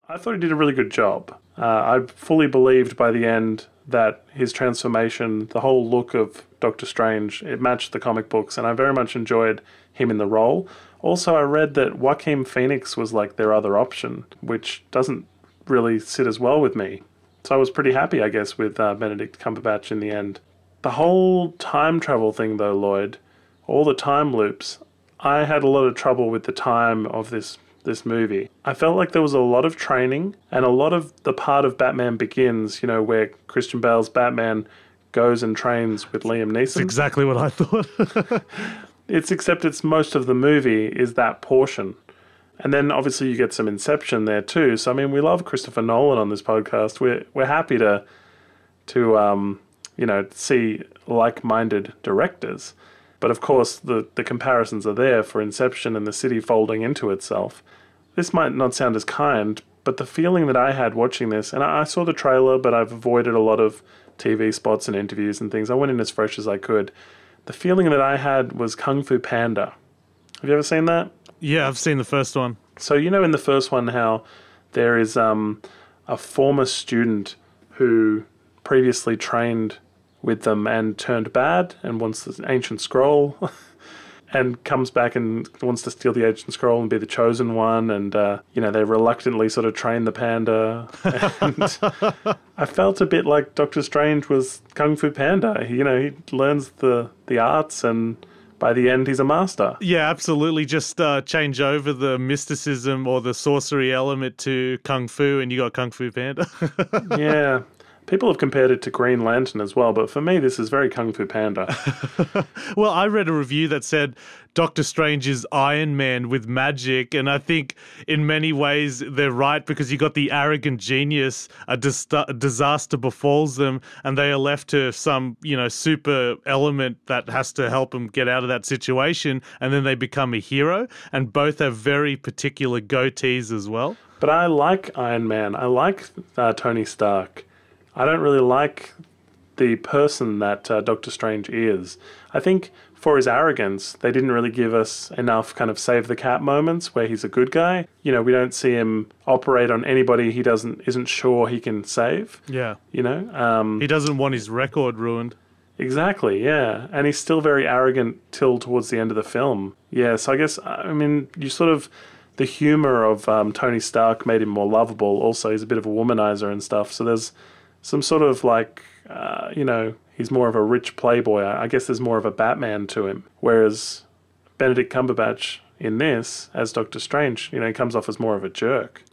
I thought he did a really good job. I fully believed by the end that his transformation, the whole look of Doctor Strange, it matched the comic books, and I very much enjoyed him in the role. Also, I read that Joaquin Phoenix was like their other option, which doesn't really sit as well with me. So I was pretty happy, I guess, with Benedict Cumberbatch in the end. The whole time travel thing, though, Lloyd, all the time loops, I had a lot of trouble with the time of this movie. I felt like there was a lot of training and a lot of the part of Batman Begins, you know, where Christian Bale's Batman goes and trains with Liam Neeson. That's exactly what I thought. Except it's most of the movie is that portion. And then obviously you get some Inception there too. So I mean, we love Christopher Nolan on this podcast. We're happy to see like-minded directors. But of course, the comparisons are there for Inception and the city folding into itself. This might not sound as kind, but the feeling that I had watching this, and I saw the trailer, but I've avoided a lot of TV spots and interviews and things. I went in as fresh as I could. The feeling that I had was Kung Fu Panda. Have you ever seen that? Yeah, I've seen the first one. So you know in the first one how there is a former student who previously trained with them and turned bad and wants the ancient scroll and comes back and wants to steal the ancient scroll and be the chosen one, and they reluctantly sort of train the panda. And I felt a bit like Doctor Strange was Kung Fu Panda. He learns the arts, and by the end he's a master. Yeah, absolutely. Just change over the mysticism or the sorcery element to Kung Fu and you got Kung Fu Panda. Yeah. People have compared it to Green Lantern as well, but for me, this is very Kung Fu Panda. Well, I read a review that said Doctor Strange is Iron Man with magic, and I think in many ways they're right, because you got the arrogant genius, a disaster befalls them, and they are left to some, super element that has to help them get out of that situation, and then they become a hero, and both have very particular goatees as well. But I like Iron Man. I like Tony Stark. I don't really like the person that Doctor Strange is. I think for his arrogance, they didn't really give us enough kind of save the cat moments where he's a good guy. We don't see him operate on anybody he isn't sure he can save. Yeah. He doesn't want his record ruined. Exactly, yeah. And he's still very arrogant till towards the end of the film. Yeah, so I guess, the humor of Tony Stark made him more lovable. Also, he's a bit of a womanizer and stuff. So there's some sort of he's more of a rich playboy. I guess there's more of a Batman to him. Whereas Benedict Cumberbatch in this, as Doctor Strange, he comes off as more of a jerk.